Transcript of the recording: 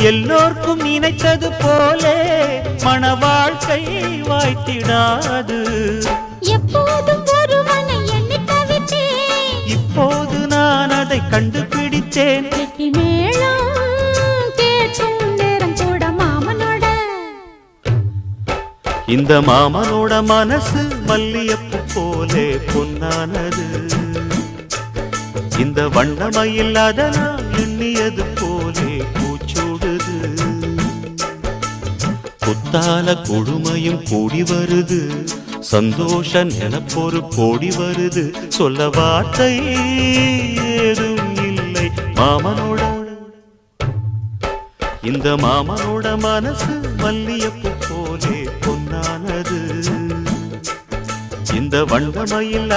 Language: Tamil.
எல்லோர்க்கும் நினைத்தது போலே மன வாழ்க்கை வாய்த்திடாது. எப்போதும் ஒருவனை எண்ணி தவித்தேன், இப்போது நான் அதை கண்டுபிடித்தேன். மேளம் கேட்கும் நேரம் கூட மாமனோட. இந்த மாமனோட மனசு மல்லியப்பு போலே பொன்னானது. இந்த வண்ணமயில் அதனால் எண்ணியது போலே பூச்சூடுது. புத்தால கொடுமையும் கூடி வருது, சந்தோஷ நினப்பொரு கோடி வருது. சொல்ல வார்த்தை ஏதும் இல்லை மாமனோட. இந்த மாமனோட மனசு மல்லியப்பு போலே பொன்னானது. இந்த வண்ணமயில்